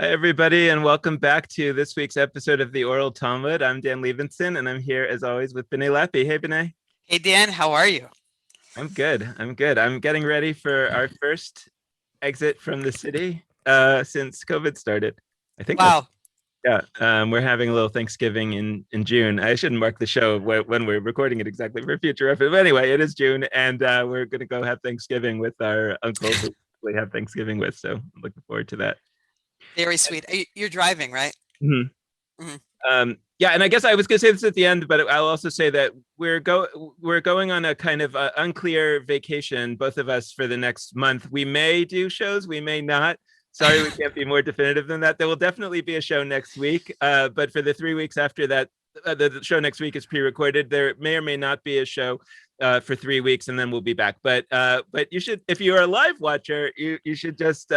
Hi, everybody, and welcome back to this week's episode of the Oral Talmud. I'm Dan Levinson, and I'm here as always with B'nai Lappi. Hey, B'nai. Hey Dan, how are you? I'm good. I'm good. I'm getting ready for our first exit from the city since COVID started. I think that's Wow. yeah. We're having a little Thanksgiving in June. I shouldn't mark the show when we're recording it exactly for future reference. But anyway, it is June, and we're going to go have Thanksgiving with our uncle who we have Thanksgiving with. So I'm looking forward to that. Very sweet. You're driving, right? Mhm. Mhm. Yeah, and I guess I was going to say this at the end, but I'll also say that we're going on a kind of unclear vacation, both of us, for the next month. We may do shows, we may not. Sorry, we can't be more definitive than that. There will definitely be a show next week, but for the 3 weeks after that, the show next week is pre-recorded. There may or may not be a show for 3 weeks, and then we'll be back. But you should, if you're a live watcher, you should just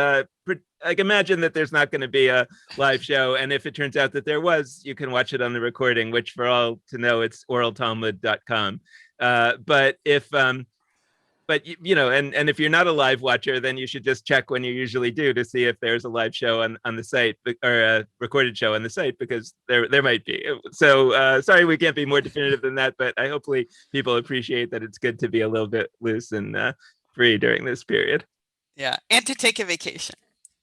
like imagine that there's not going to be a live show, and if it turns out that there was, you can watch it on the recording, which for all to know, it's oraltalmud.com. But if but and if you're not a live watcher, then you should just check when you usually do to see if there's a live show on the site, or a recorded show on the site, because there might be. So sorry, we can't be more definitive than that, but I hopefully people appreciate that it's good to be a little bit loose and free during this period. Yeah, and to take a vacation.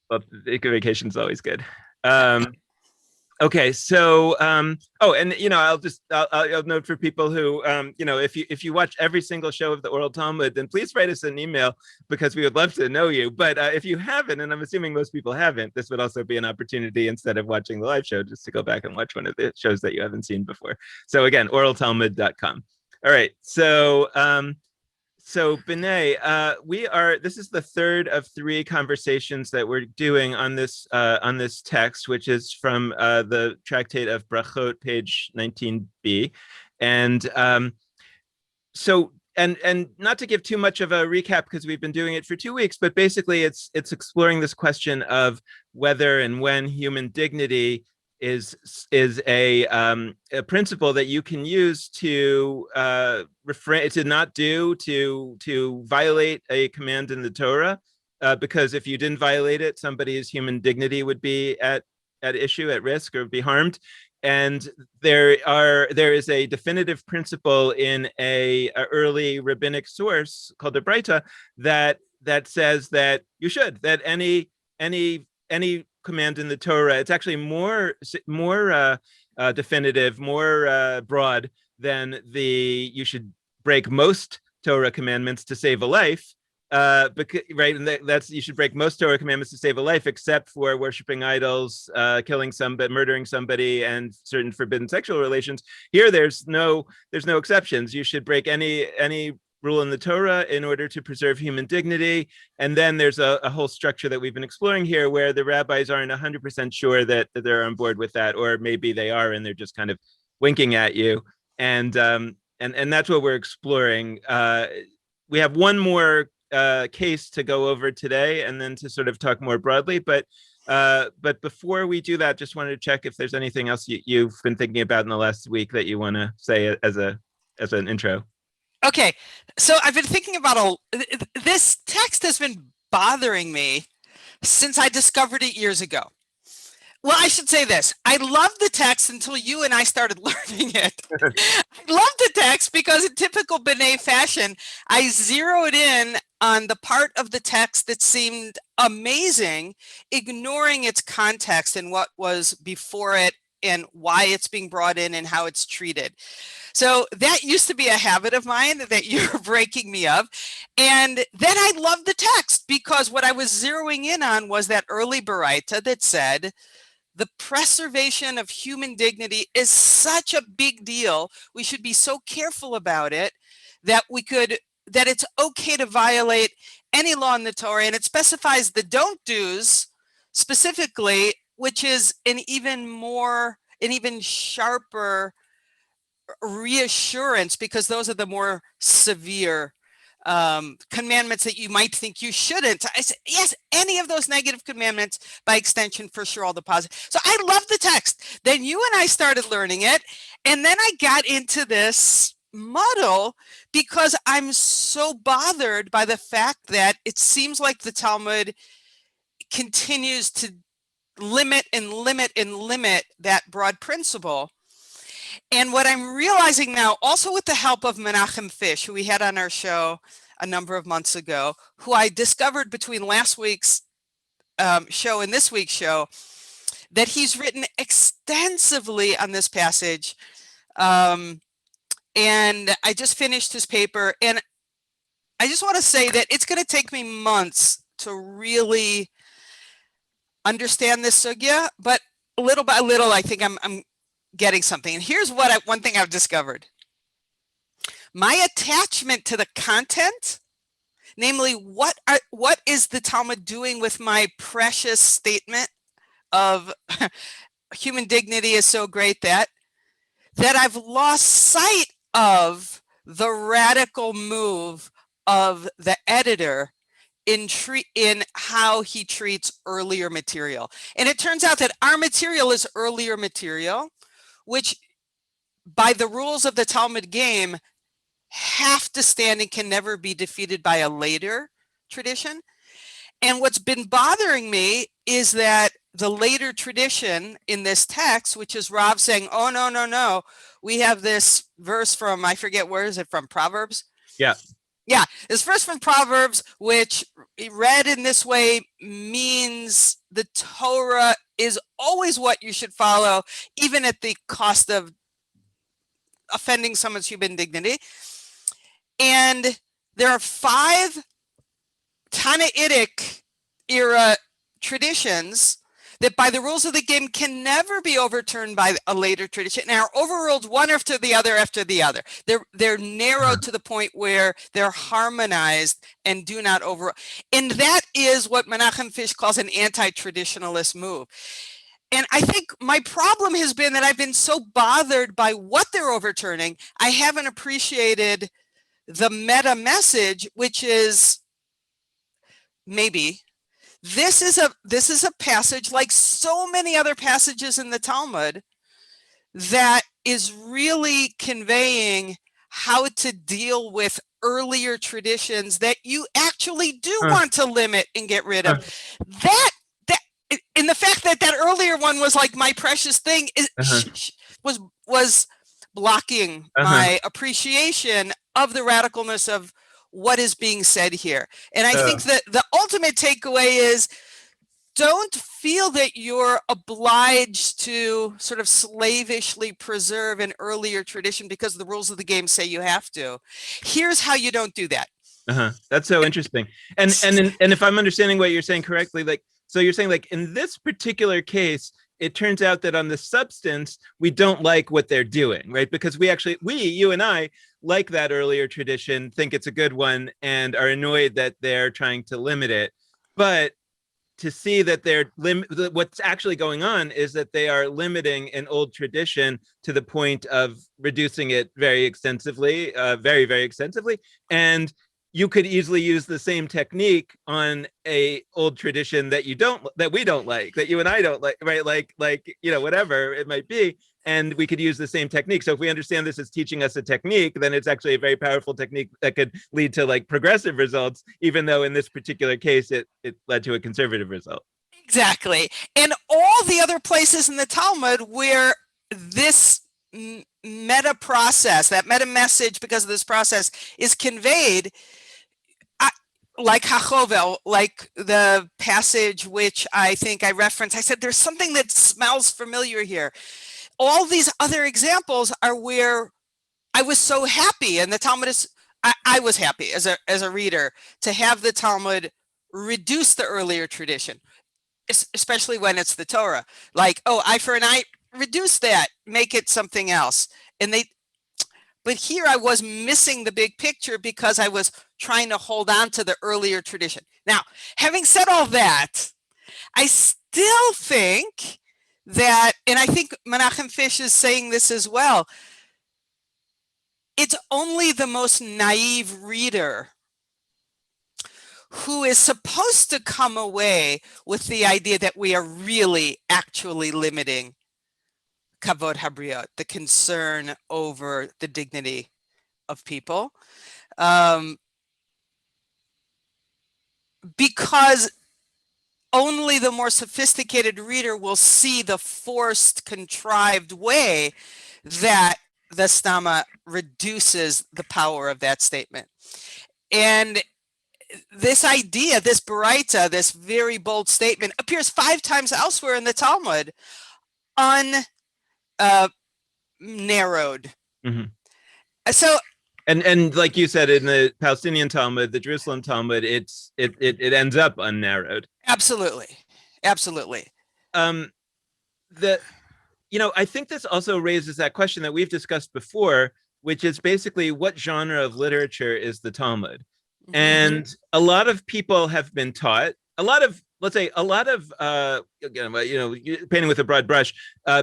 Well, vacation is always good. Yeah. Okay, so and I'll note for people who if you watch every single show of the Oral Talmud, then please write us an email, because we would love to know you. But if you haven't, and I'm assuming most people haven't, this would also be an opportunity, instead of watching the live show, just to go back and watch one of the shows that you haven't seen before. So again, oraltalmud.com. All right, so B'nai, this is the third of three conversations that we're doing on this text, which is from the tractate of Brachot, page 19b. And so and not to give too much of a recap, because we've been doing it for 2 weeks, but basically it's exploring this question of whether and when human dignity is a principle that you can use to refrain, to not do, to violate a command in the Torah, because if you didn't violate it, somebody's human dignity would be at issue, at risk, or be harmed. And there is a definitive principle in a early rabbinic source called the Breita that says that you should, that any command in the Torah, it's actually more definitive, more broad than the you should break most Torah commandments to save a life. Because, right, and that's, you should break most Torah commandments to save a life, except for worshiping idols, killing somebody, murdering somebody, and certain forbidden sexual relations. Here, there's no exceptions. You should break any rule in the Torah in order to preserve human dignity. And then there's a whole structure that we've been exploring here, where the rabbis aren't 100% sure that they're on board with that, or maybe they are and they're just kind of winking at you. And that's what we're exploring. We have one more case to go over today, and then to sort of talk more broadly. But before we do that, just wanted to check if there's anything else you've been thinking about in the last week that you want to say as an intro. Okay, so I've been thinking about this text has been bothering me since I discovered it years ago. Well, I should say this. I loved the text until you and I started learning it. I loved the text because, in typical B'nai fashion, I zeroed in on the part of the text that seemed amazing, ignoring its context and what was before it and why it's being brought in and how it's treated. So that used to be a habit of mine that you're breaking me of. And then I loved the text because what I was zeroing in on was that early Baraita that said, the preservation of human dignity is such a big deal. We should be so careful about it that it's okay to violate any law in the Torah. And it specifies the don't do's specifically, which is an even sharper reassurance, because those are the more severe commandments that you might think you shouldn't. I say, yes, any of those negative commandments, by extension, for sure, all the positive. So I love the text. Then you and I started learning it. And then I got into this muddle because I'm so bothered by the fact that it seems like the Talmud continues to limit and limit and limit that broad principle. And what I'm realizing now, also with the help of Menachem Fish, who we had on our show a number of months ago, who I discovered between last week's show and this week's show, that he's written extensively on this passage. And I just finished his paper, and I just want to say that it's going to take me months to really understand this sugya, but little by little, I think I'm getting something. And here's one thing I've discovered. My attachment to the content, namely what is the Talmud doing with my precious statement of human dignity is so great that I've lost sight of the radical move of the editor in how he treats earlier material. And it turns out that our material is earlier material, which by the rules of the Talmud game have to stand and can never be defeated by a later tradition. And what's been bothering me is that the later tradition in this text, which is Rav saying, oh, no, no, no, we have this verse from, I forget, where is it from, Proverbs? Yeah. Yeah, this verse from Proverbs, which read in this way means the Torah is always what you should follow, even at the cost of offending someone's human dignity. And there are 5 Tannaitic era traditions that by the rules of the game can never be overturned by a later tradition and are overruled one after the other after the other. They're narrowed to the point where they're harmonized and do not over. And that is what Menachem Fish calls an anti-traditionalist move. And I think my problem has been that I've been so bothered by what they're overturning, I haven't appreciated the meta message, which is maybe this is a passage like so many other passages in the Talmud that is really conveying how to deal with earlier traditions that you actually do want to limit and get rid of. That in the fact that earlier one was like my precious thing was blocking my appreciation of the radicalness of what is being said here. And I think that the ultimate takeaway is don't feel that you're obliged to sort of slavishly preserve an earlier tradition because the rules of the game say you have to. Here's how you don't do that. That's so interesting. And if I'm understanding what you're saying correctly, like, so you're saying like in this particular case, it turns out that on the substance, we don't like what they're doing, right? Because you and I like that earlier tradition, think it's a good one, and are annoyed that they're trying to limit it. But to see that what's actually going on is that they are limiting an old tradition to the point of reducing it very extensively, very, very extensively. And you could easily use the same technique on a old tradition that we don't like, that you and I don't like, right? Like, whatever it might be. And we could use the same technique. So if we understand this as teaching us a technique, then it's actually a very powerful technique that could lead to like progressive results, even though in this particular case, it led to a conservative result. Exactly. And all the other places in the Talmud where this meta process, that meta message because of this process is conveyed, like Hachovel, like the passage which I think I referenced, I said there's something that smells familiar here. All these other examples are where I was so happy, and the Talmud is, I was happy as a reader to have the Talmud reduce the earlier tradition, especially when it's the Torah. Like, oh, eye for an eye, reduce that, make it something else. But here I was missing the big picture because I was trying to hold on to the earlier tradition. Now, having said all that, I still think that, and I think Menachem Fish is saying this as well, it's only the most naive reader who is supposed to come away with the idea that we are really actually limiting kavod habriot, the concern over the dignity of people, because only the more sophisticated reader will see the forced, contrived way that the stama reduces the power of that statement. And this idea, this baraita, this very bold statement, appears 5 times elsewhere in the Talmud, narrowed. Mm-hmm. So, and like you said, in the Palestinian Talmud, the Jerusalem Talmud, it ends up unnarrowed. absolutely. The I think this also raises that question that we've discussed before, which is basically what genre of literature is the Talmud? Mm-hmm. And a lot of people have been taught, painting with a broad brush,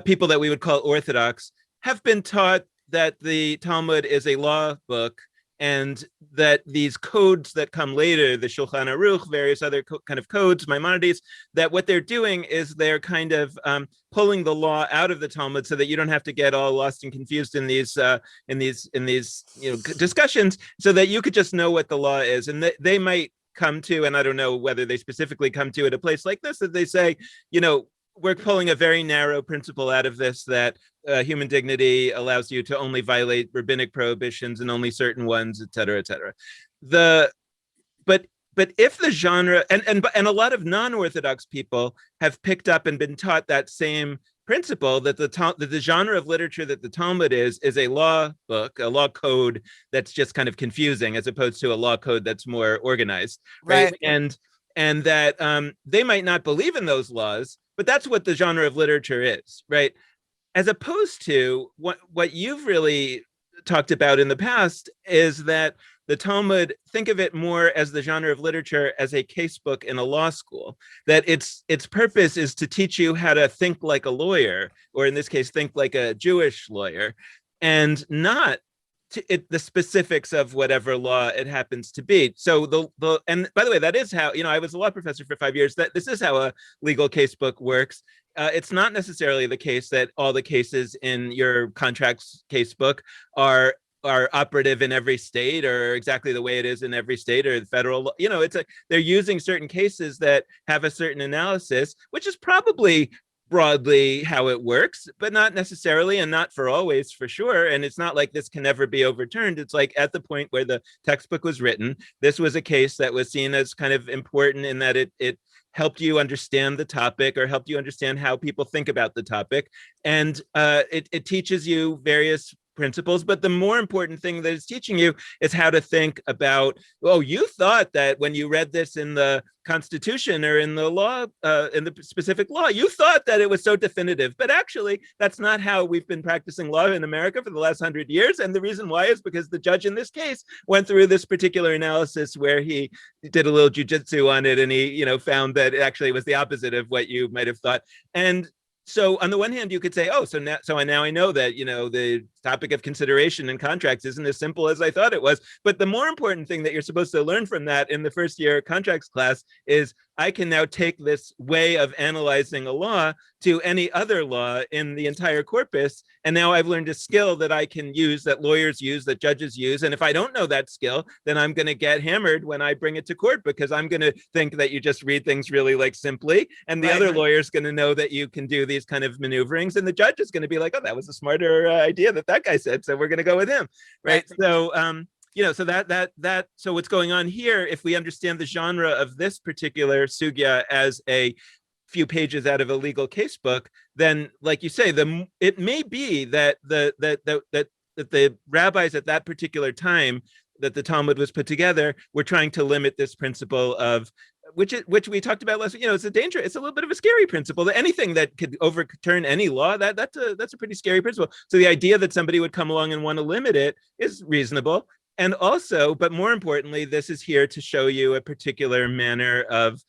people that we would call Orthodox have been taught that the Talmud is a law book, and that these codes that come later, the Shulchan Aruch, various other kind of codes, Maimonides, that what they're doing is they're kind of pulling the law out of the Talmud so that you don't have to get all lost and confused in these discussions, so that you could just know what the law is. And they might come to, and I don't know whether they specifically come to at a place like this, that they say, we're pulling a very narrow principle out of this, that human dignity allows you to only violate rabbinic prohibitions and only certain ones, et cetera, et cetera. But if the genre, and a lot of non-Orthodox people have picked up and been taught that same principle, that the genre of literature that the Talmud is a law book, a law code that's just kind of confusing, as opposed to a law code that's more organized, right? And that they might not believe in those laws, but that's what the genre of literature is, right? As opposed to what you've really talked about in the past is that the Talmud, think of it more as the genre of literature as a casebook in a law school, that its purpose is to teach you how to think like a lawyer, or in this case, think like a Jewish lawyer, and not the specifics of whatever law it happens to be. So and by the way, that is how, I was a law professor for 5 years, that this is how a legal casebook works. It's not necessarily the case that all the cases in your contracts casebook are operative in every state, or exactly the way it is in every state, or the federal, they're using certain cases that have a certain analysis, which is probably broadly how it works, but not necessarily, and not for always, for sure. And it's not like this can never be overturned. It's like at the point where the textbook was written, this was a case that was seen as kind of important in that it helped you understand the topic, or helped you understand how people think about the topic. And it teaches you various principles, but the more important thing that it's teaching you is how to think about, you thought that when you read this in the Constitution or in the law, in the specific law, you thought that it was so definitive, but actually that's not how we've been practicing law in America for the last 100 years. And the reason why is because the judge in this case went through this particular analysis where he did a little jujitsu on it, and he, found that it actually was the opposite of what you might have thought. And so on the one hand, you could say, so now I know that, the topic of consideration in contracts isn't as simple as I thought it was. But the more important thing that you're supposed to learn from that in the first year contracts class is, I can now take this way of analyzing a law to any other law in the entire corpus. And now I've learned a skill that I can use, that lawyers use, that judges use. And if I don't know that skill, then I'm going to get hammered when I bring it to court, because I'm going to think that you just read things really like simply. And the other lawyer's going to know that you can do these kind of maneuverings. And the judge is going to be like, that was a smarter idea that guy said, so we're going to go with him. Right. So, so what's going on here, if we understand the genre of this particular sugya as a few pages out of a legal casebook, then, like you say, it may be that the rabbis at that particular time that the Talmud was put together were trying to limit this principle of, which we talked about last week. It's a little bit of a scary principle, that anything that could overturn any law, that's a pretty scary principle. So the idea that somebody would come along and want to limit it is reasonable. And also, but more importantly, this is here to show you a particular manner of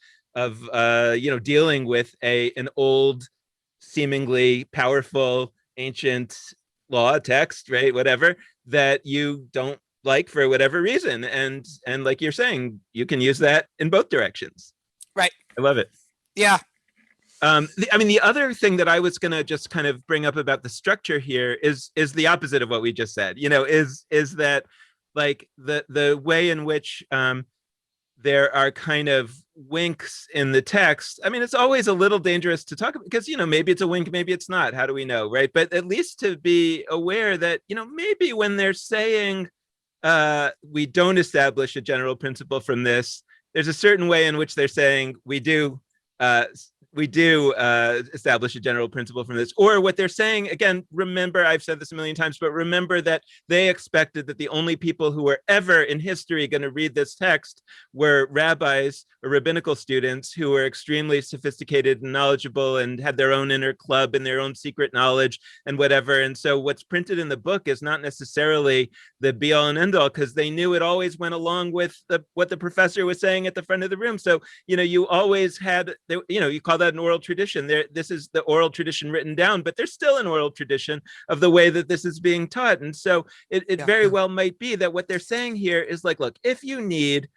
dealing with an old, seemingly powerful, ancient law text, right? Whatever, that you don't like for whatever reason. And like you're saying, you can use that in both directions. Right. I love it. Yeah. The other thing that I was going to just kind of bring up about the structure here is the opposite of what we just said, is that, like, the way in which there are kind of winks in the text. I mean, it's always a little dangerous to talk about because, maybe it's a wink, maybe it's not. How do we know, right? But at least to be aware that, maybe when they're saying we don't establish a general principle from this, there's a certain way in which they're saying uh, we do establish a general principle from this. Or what they're saying, again, remember, I've said this a million times, but remember that they expected that the only people who were ever in history going to read this text were rabbis or rabbinical students who were extremely sophisticated and knowledgeable and had their own inner club and their own secret knowledge and whatever. And so what's printed in the book is not necessarily the be all and end all, because they knew it always went along with what the professor was saying at the front of the room. So, you always had, you call that an oral tradition. This is the oral tradition written down, but there's still an oral tradition of the way that this is being taught. And so it very well might be that what they're saying here is like, look, if you need,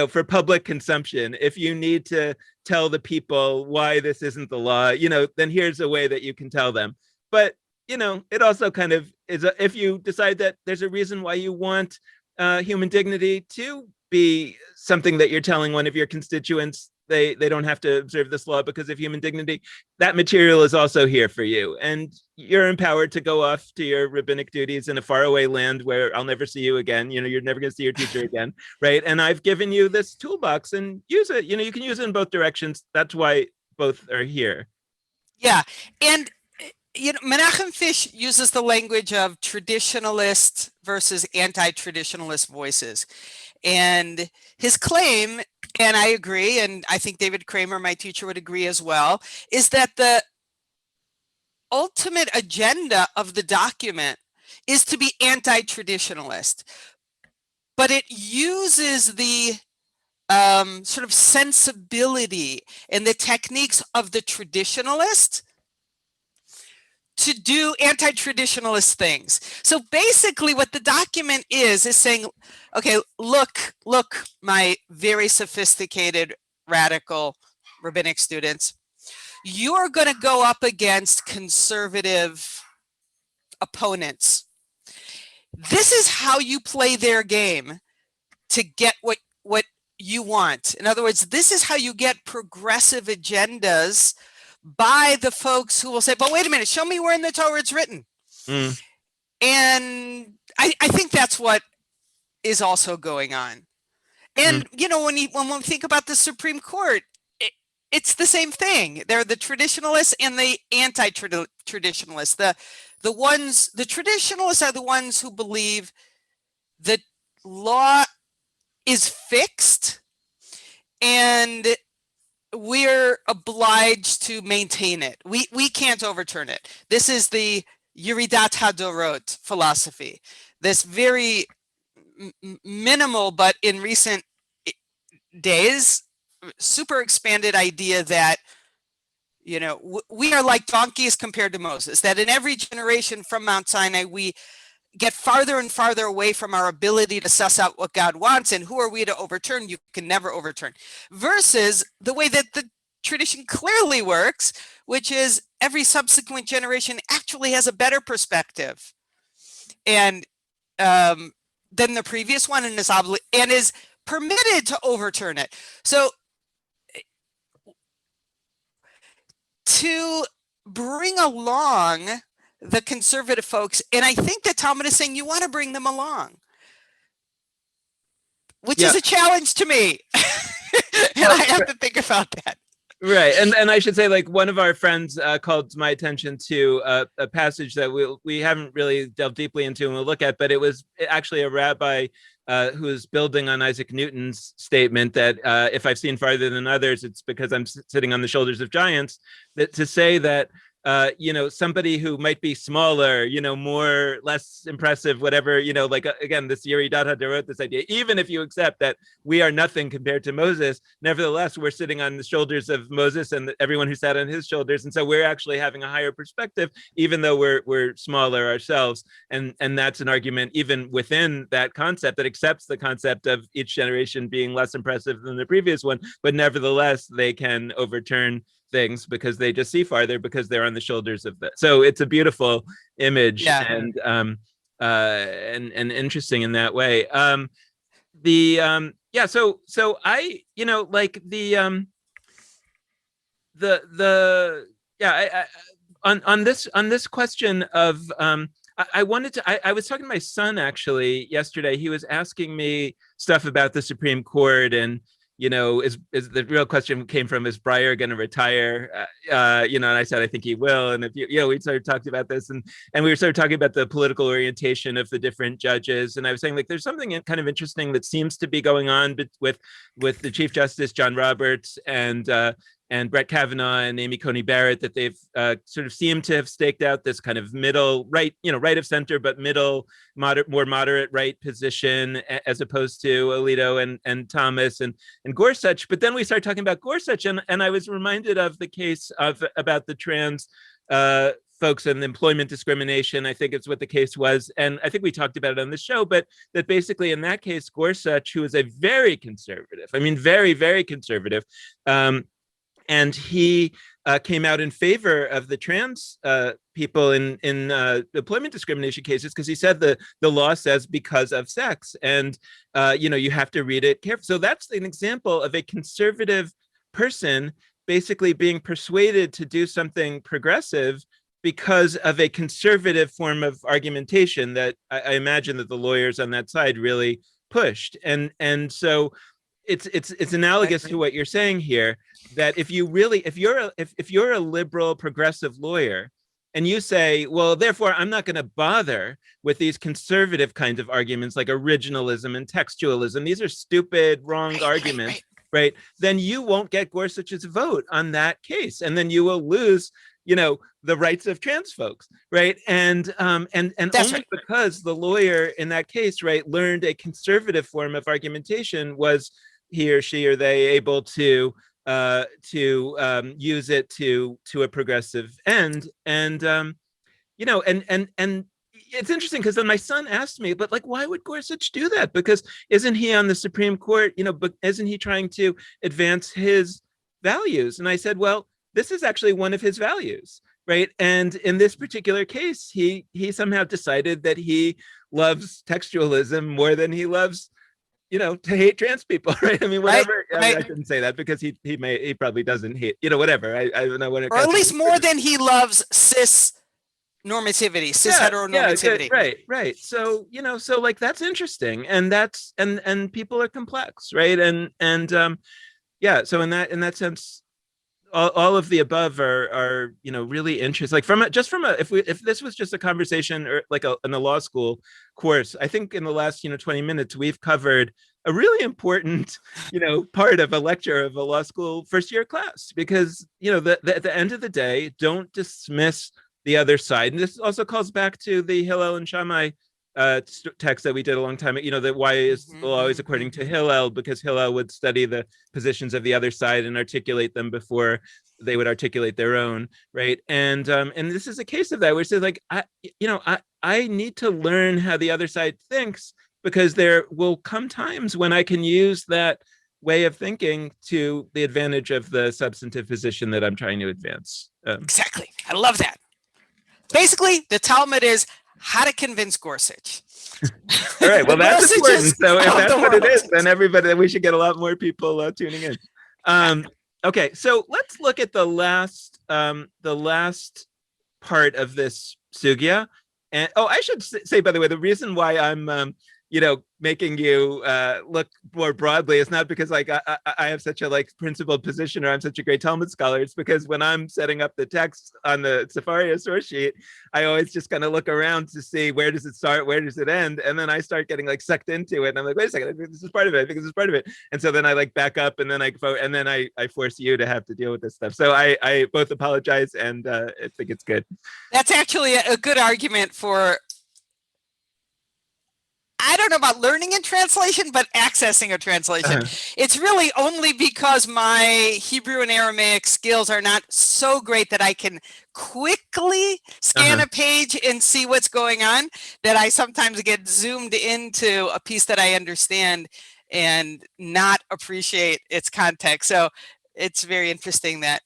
for public consumption, if you need to tell the people why this isn't the law, then here's a way that you can tell them. But, it also kind of is, if you decide that there's a reason why you want human dignity to be something that you're telling one of your constituents, they don't have to observe this law because of human dignity, that material is also here for you. And you're empowered to go off to your rabbinic duties in a faraway land where I'll never see you again. You're never going to see your teacher again, right? And I've given you this toolbox and use it. You can use it in both directions. That's why both are here. Yeah. And Menachem Fish uses the language of traditionalist versus anti-traditionalist voices. And his claim, and I agree, and I think David Kramer, my teacher, would agree as well, is that the ultimate agenda of the document is to be anti-traditionalist. But it uses the sort of sensibility and the techniques of the traditionalist to do anti-traditionalist things. So basically what the document is saying, okay, look, my very sophisticated radical rabbinic students, you're going to go up against conservative opponents. This is how you play their game to get what you want. In other words, this is how you get progressive agendas by the folks who will say, but wait a minute, show me where in the Torah it's written. And I think that's what is also going on. And, when we think about the Supreme Court, it's the same thing. They're the traditionalists and the anti-traditionalists. The traditionalists are the ones who believe that law is fixed and we're obliged to maintain it. We can't overturn it. This is the Yeridat Hadorot philosophy. This very minimal, but in recent days, super expanded idea that, we are like donkeys compared to Moses, that in every generation from Mount Sinai, we get farther and farther away from our ability to suss out what God wants, and who are we to overturn? You can never overturn. Versus the way that the tradition clearly works, which is every subsequent generation actually has a better perspective and than the previous one, and is permitted to overturn it. So to bring along the conservative folks, and I think the Talmud is saying you want to bring them along, which is a challenge to me. And I have to think about that. Right. And I should say, like, one of our friends called my attention to a passage that we haven't really delved deeply into and we'll look at, but it was actually a rabbi who is building on Isaac Newton's statement that if I've seen farther than others, it's because I'm sitting on the shoulders of giants, that to say that somebody who might be smaller, more, less impressive, whatever, like, again, this Yeridat Hadorot, this idea, even if you accept that we are nothing compared to Moses, nevertheless, we're sitting on the shoulders of Moses and everyone who sat on his shoulders. And so we're actually having a higher perspective, even though we're smaller ourselves. And that's an argument even within that concept that accepts the concept of each generation being less impressive than the previous one, but nevertheless, they can overturn things because they just see farther because they're on the shoulders of that. So it's a beautiful image and interesting in that way. Yeah. So I, like the yeah, on this question of I wanted to I was talking to my son actually yesterday. He was asking me stuff about the Supreme Court, and is the real question came from, is Breyer going to retire? And I said I think he will. And if we started talking about this, and we started talking about the political orientation of the different judges, and I was saying, like, there's something kind of interesting that seems to be going on with the Chief Justice John Roberts and Brett Kavanaugh and Amy Coney Barrett, that they've sort of seemed to have staked out this kind of middle right, right of center, but middle, more moderate right position, as opposed to Alito and Thomas and Gorsuch. But then we started talking about Gorsuch, and I was reminded of the case about the trans folks and employment discrimination. I think it's what the case was. And I think we talked about it on the show, but that basically in that case, Gorsuch, who is a very conservative, I mean, very, very conservative, and he came out in favor of the trans people in employment discrimination cases, because he said the law says because of sex, and you have to read it carefully. So that's an example of a conservative person basically being persuaded to do something progressive because of a conservative form of argumentation that I imagine that the lawyers on that side really pushed. And so it's analogous to what you're saying here, that if you're a liberal progressive lawyer and you say, well, therefore I'm not going to bother with these conservative kinds of arguments like originalism and textualism, these are stupid, wrong arguments, right? Then you won't get Gorsuch's vote on that case, and then you will lose the rights of trans folks, right? And only because the lawyer in that case, right, learned a conservative form of argumentation was he or she or they able to use it to a progressive end. And and it's interesting because then my son asked me, but like, why would Gorsuch do that? Because isn't he on the Supreme Court? But isn't he trying to advance his values? And I said, well, this is actually one of his values, right? And in this particular case, he somehow decided that he loves textualism more than he loves to hate trans people, right? I mean, whatever. Right. I mean, I shouldn't say that, because he probably doesn't hate, whatever. I don't know what it. Or at least more than he loves cis heteronormativity. Yeah, right. So so like that's interesting, and that's and people are complex, right? And yeah. So in that sense, all of the above are really interesting. Like if this was just a conversation or like in a law school course, I think in the last 20 minutes we've covered a really important part of a lecture of a law school first year class, because at the end of the day, don't dismiss the other side. And this also calls back to the Hillel and Shammai text that we did a long time, that why is the law always according to Hillel, because Hillel would study the positions of the other side and articulate them before they would articulate their own, right? And this is a case of that, where it says, like, I need to learn how the other side thinks, because there will come times when I can use that way of thinking to the advantage of the substantive position that I'm trying to advance. Exactly. I love that. Basically, the Talmud is how to convince Gorsuch. All right. Well, that's important. So if that's what it is, then we should get a lot more people tuning in. Okay. So let's look at the last part of this sugya. And I should say, by the way, the reason why I'm making you look more broadly is not because like I have such a principled position, or I'm such a great Talmud scholar. It's because when I'm setting up the text on the Sefaria source sheet, I always just kind of look around to see where does it start, where does it end, and then I start getting sucked into it, and I'm like, wait a second, this is part of it. I think this is part of it, and so then I back up, and then I force you to have to deal with this stuff. So I both apologize, and I think it's good. That's actually a good argument for, I don't know about learning in translation, but accessing a translation. It's really only because my Hebrew and Aramaic skills are not so great that I can quickly scan a page and see what's going on, that I sometimes get zoomed into a piece that I understand and not appreciate its context. So it's very interesting that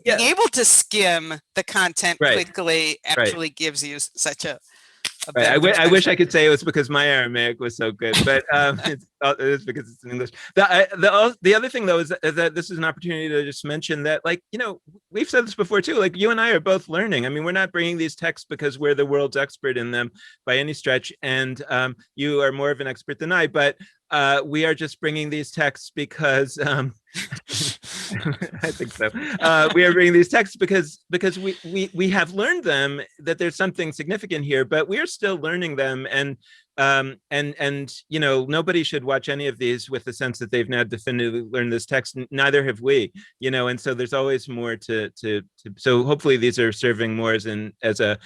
being able to skim the content quickly actually gives you such a a Right. better I wish definition. I could say it was because my Aramaic was so good, but it is because it's in English. The other thing though is that this is an opportunity to just mention that, like, we've said this before too. Like, you and I are both learning. I mean, we're not bringing these texts because we're the world's expert in them by any stretch, and you are more of an expert than I. But we are just bringing these texts because I think so. We are bringing these texts because we have learned them, that there's something significant here, but we are still learning them, and nobody should watch any of these with the sense that they've now definitively learned this text. Neither have we, and so there's always more to so hopefully these are serving more as a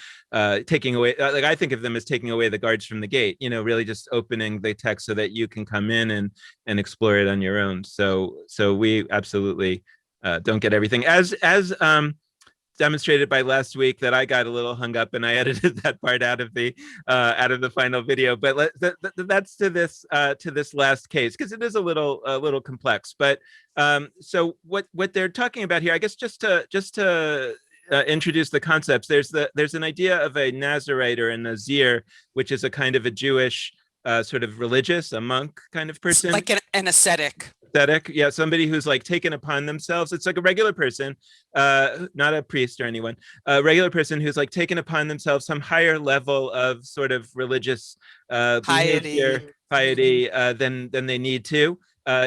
taking away, like I think of them as taking away the guards from the gate, really just opening the text so that you can come in and explore it on your own. So we absolutely don't get everything, as demonstrated by last week, that I got a little hung up and I edited that part out of the final video. But that's to this last case, because it is a little complex. But so what they're talking about here, I guess, just to introduce the concepts. There's an idea of a Nazarite or a Nazir, which is a kind of a Jewish sort of religious, a monk kind of person, like an ascetic. Yeah, somebody who's like taken upon themselves. It's like a regular person, not a priest or anyone, a regular person who's like taken upon themselves some higher level of sort of religious behavior, piety than they need to,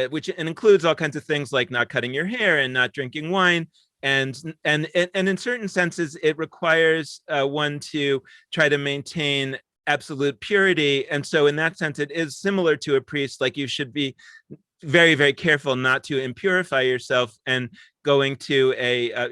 which includes all kinds of things like not cutting your hair and not drinking wine. And in certain senses, it requires one to try to maintain absolute purity. And so in that sense, it is similar to a priest. Like, you should be very, very careful not to impurify yourself, and going to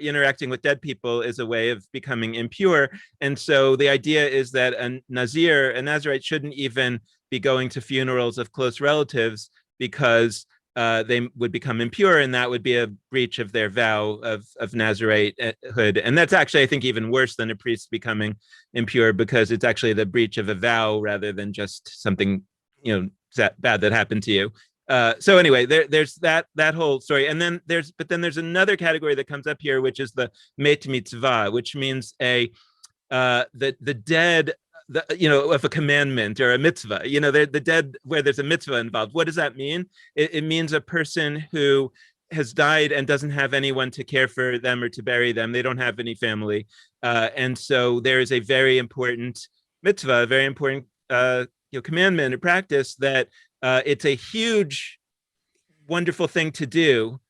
interacting with dead people is a way of becoming impure. And so the idea is that a Nazarite, shouldn't even be going to funerals of close relatives, because they would become impure, and that would be a breach of their vow of Nazaritehood. And that's actually, I think, even worse than a priest becoming impure, because it's actually the breach of a vow rather than just something bad that happened to you. So anyway, there's that whole story, and then there's another category that comes up here, which is the met mitzvah, which means the dead, of a commandment or a mitzvah, the dead where there's a mitzvah involved. What does that mean? It means a person who has died and doesn't have anyone to care for them or to bury them. They don't have any family, and so there is a very important mitzvah, a very important commandment or practice that it's a huge, wonderful thing to do,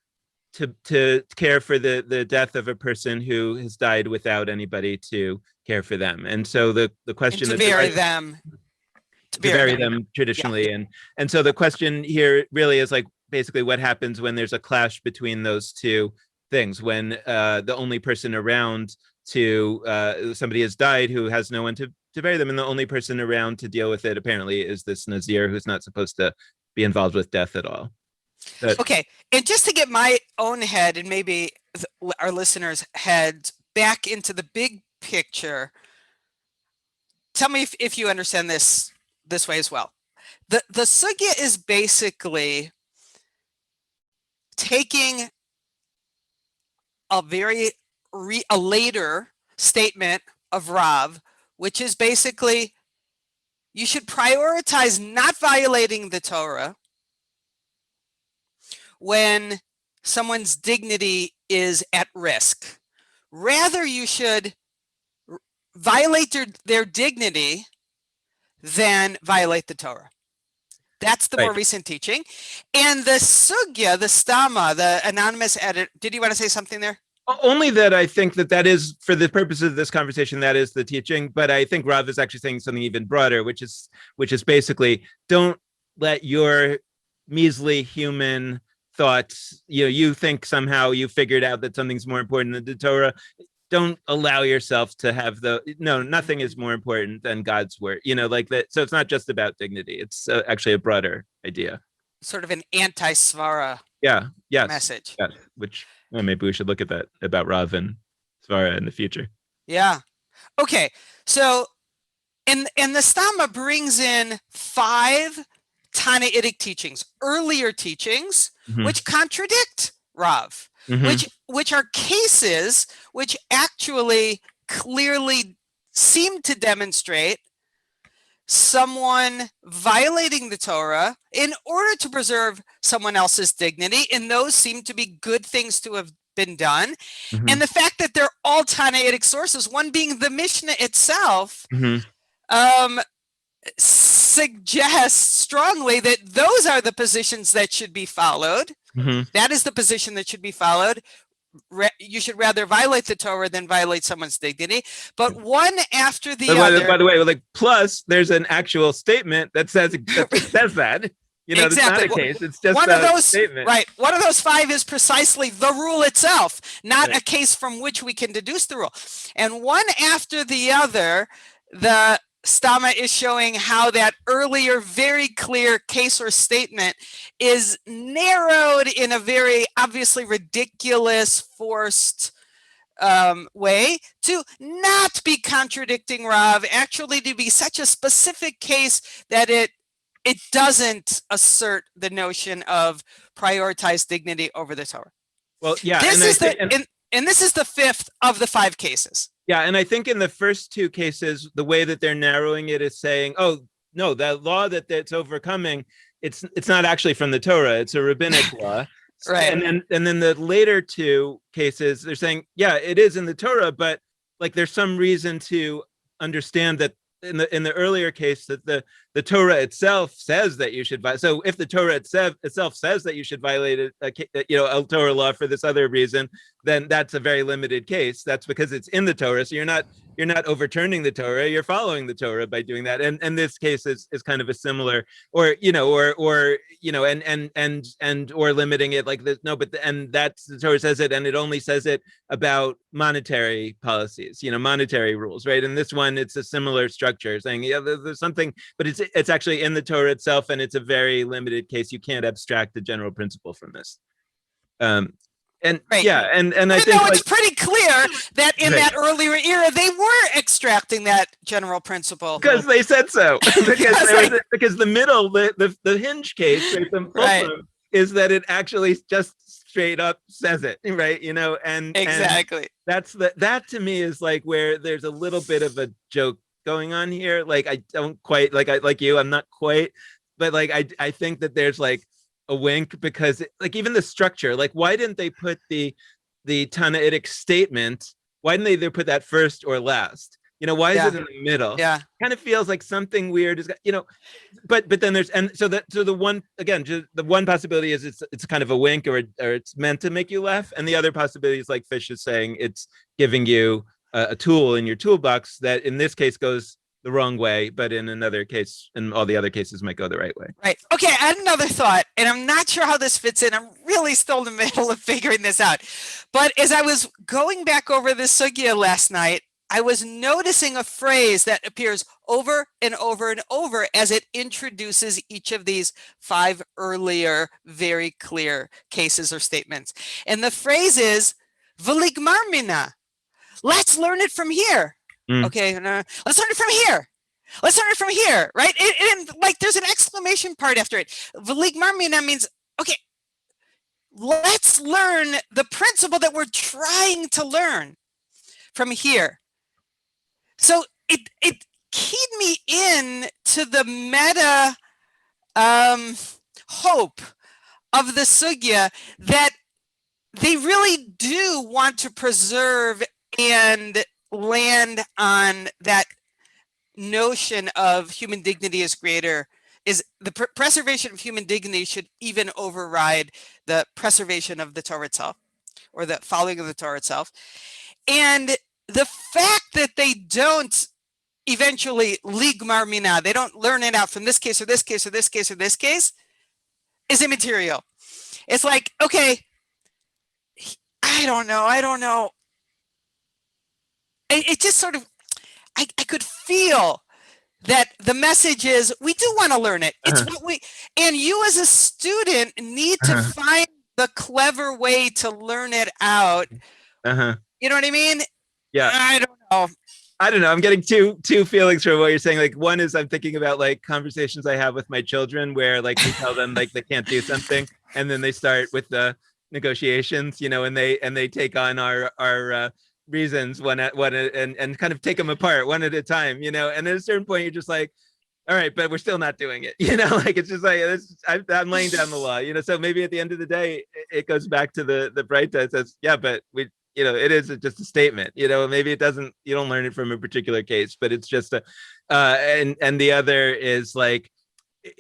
to care for the death of a person who has died without anybody to care for them. And so the question and to bury them traditionally, yeah. and so the question here really is, like, basically what happens when there's a clash between those two things, when the only person around to somebody has died who has no one to bury them, and the only person around to deal with it apparently is this Nazir, who's not supposed to be involved with death at all. Okay, and just to get my own head and maybe our listeners' heads back into the big picture, tell me if you understand this way as well. The sugya is basically taking a later statement of Rav, which is basically, you should prioritize not violating the Torah when someone's dignity is at risk. Rather, you should violate their dignity than violate the Torah. That's the more recent teaching. And the sugya, the stama, the anonymous edit, did you want to say something there? Only that I think that is, for the purposes of this conversation, that is the teaching. But I think Rav is actually saying something even broader, which is basically, don't let your measly human thoughts, you think somehow you figured out that something's more important than the Torah. Don't allow yourself to have nothing is more important than God's word, like that. So it's not just about dignity. It's actually a broader idea. Sort of an anti-svara message. Yes. Which, maybe we should look at that about Rav and svara in the future. Yeah. Okay. So, and the Stama brings in 5 Tanaitic teachings, earlier teachings, which contradict Rav, which are cases which actually clearly seem to demonstrate someone violating the Torah in order to preserve someone else's dignity, and those seem to be good things to have been done. Mm-hmm. And the fact that they're all Tanaitic sources, one being the Mishnah itself, suggests strongly that those are the positions that should be followed. That is the position that should be followed. You should rather violate the Torah than violate someone's dignity. But one after the other. By the way, like, plus there's an actual statement that says that. You know, exactly. It's not a case. It's just one of those statement. Right. One of those 5 is precisely the rule itself, not a case from which we can deduce the rule. And one after the other, the Stama is showing how that earlier very clear case or statement is narrowed in a very obviously ridiculous, forced way to not be contradicting Rav, actually to be such a specific case that it doesn't assert the notion of prioritized dignity over the Torah. Well, yeah, this is the 5th of the 5 cases. Yeah, and I think in the first 2 cases, the way that they're narrowing it is saying, oh, no, that law that's overcoming, it's not actually from the Torah, it's a rabbinic law. Right. And then the later 2 cases, they're saying, yeah, it is in the Torah, but like there's some reason to understand that in the earlier case that the Torah itself says that you should violate. So if the Torah itself says that you should violate a Torah law for this other reason, then that's a very limited case. That's because it's in the Torah. So you're not overturning the Torah. You're following the Torah by doing that. And this case is kind of a similar, or limiting it like this. No, but that's the Torah says it, and it only says it about monetary policies, monetary rules, right? And this one, it's a similar structure, saying there's something, but it's actually in the Torah itself, and it's a very limited case. You can't abstract the general principle from this. And right. Yeah, and I think it's pretty clear that in that earlier era they were extracting that general principle because they said so. because the middle, the hinge case, right, is that it actually just straight up says it, right? And exactly. And that to me is like where there's a little bit of a joke going on here. Like I don't quite I'm not quite, but like I think that there's like a wink, because like even the structure, like why didn't they put the Tanaitic statement, why didn't they either put that first or last? Why is it in the middle? Yeah, kind of feels like something weird is, but then there's, and so the one, again, just the one possibility is it's kind of a wink, or it's meant to make you laugh, and the other possibility is like Fish is saying, it's giving you a tool in your toolbox that in this case goes the wrong way, but in another case, and all the other cases might go the right way. Right. Okay, I had another thought, and I'm not sure how this fits in. I'm really still in the middle of figuring this out. But as I was going back over this sugya last night, I was noticing a phrase that appears over and over and over as it introduces each of these 5 earlier, very clear cases or statements. And the phrase is, V'ligmar mina. Let's learn it from here. Okay, let's learn it from here. Let's learn it from here, right? And like there's an exclamation part after it. V'ligmar mina means, okay, let's learn the principle that we're trying to learn from here. So it keyed me in to the meta hope of the sugya that they really do want to preserve and land on that notion of human dignity is greater, is the preservation of human dignity should even override the preservation of the Torah itself, or the following of the Torah itself. And the fact that they don't eventually ligmar mina, they don't learn it out from this case or this case or this case or this case, is immaterial. It's like, okay, I don't know. It just sort of, I could feel that the message is, we do want to learn it. It's what we, and you as a student need to find the clever way to learn it out. You know what I mean? Yeah. I don't know. I'm getting two feelings from what you're saying. Like one is I'm thinking about like conversations I have with my children where like we tell them like they can't do something, and then they start with the negotiations, and they take on our reasons and kind of take them apart one at a time, and at a certain point you're just like, all right, but we're still not doing it. Like it's just like I'm laying down the law. So maybe at the end of the day, it goes back to the bright that says, yeah, but it is just a statement. Maybe it doesn't. You don't learn it from a particular case, but it's just a. And the other is like,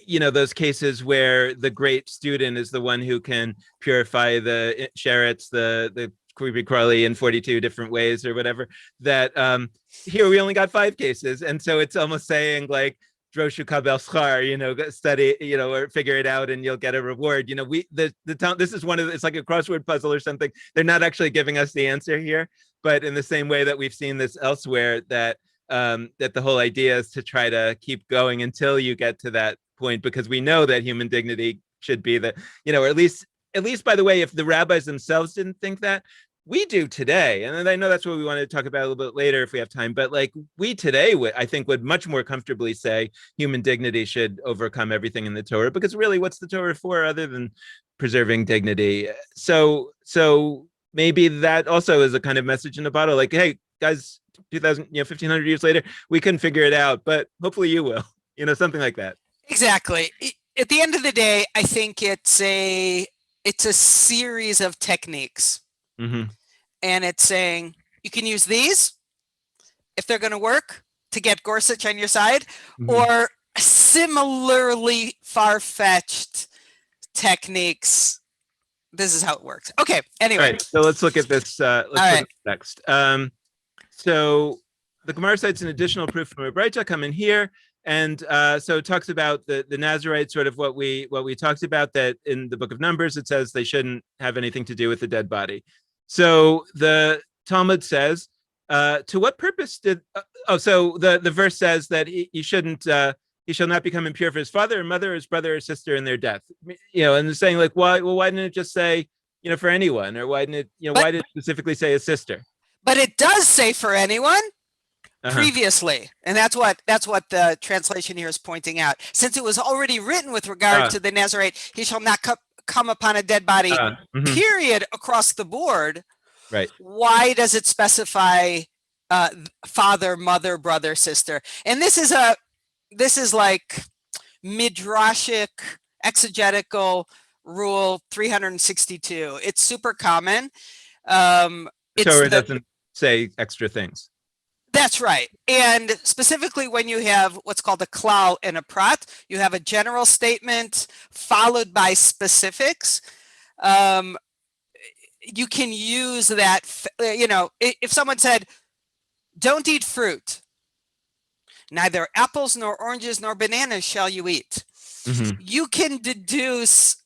those cases where the great student is the one who can purify the sherets, the creepy crawly in 42 different ways or whatever. That here we only got 5 cases, and so it's almost saying like Droshu Kabel Schar, study, or figure it out and you'll get a reward. This is it's like a crossword puzzle or something. They're not actually giving us the answer here, but in the same way that we've seen this elsewhere, that the whole idea is to try to keep going until you get to that point, because we know that human dignity should be or at least, by the way, if the rabbis themselves didn't think that, we do today. And I know that's what we want to talk about a little bit later if we have time, but like we today I think would much more comfortably say human dignity should overcome everything in the Torah, because really what's the Torah for other than preserving dignity? So maybe that also is a kind of message in a bottle, like, hey guys, 2000, 1500 years later, we couldn't figure it out, but hopefully you will, something like that. Exactly. At the end of the day, I think it's a series of techniques. Mm-hmm. And it's saying you can use these if they're going to work to get Gorsuch on your side, Mm-hmm. or similarly far-fetched techniques. This is how it works. Okay. Anyway. All right, so let's look at this. Let's look at next. So the Gemara cites an additional proof from a Braita come in here. And so it talks about the Nazarite, sort of what we talked about, that in the book of Numbers, it says they shouldn't have anything to do with the dead body. So the Talmud says, to what purpose did, so the verse says that he shouldn't, he shall not become impure for his father or mother, or his brother or sister in their death. And they're saying like, why didn't it just say, for anyone, or why didn't it, why did it specifically say a sister? But it does say for anyone. Previously, and that's what the translation here is pointing out. Since it was already written with regard to the Nazarite, he shall not come upon a dead body, period, across the board. Right. Why does it specify father, mother, brother, sister? And this is like midrashic exegetical rule 362. It's super common. Torah doesn't say extra things. That's right. And specifically when you have what's called a klal and a prat, you have a general statement followed by specifics. You can use that, if someone said, don't eat fruit, neither apples nor oranges nor bananas shall you eat. Mm-hmm. You can deduce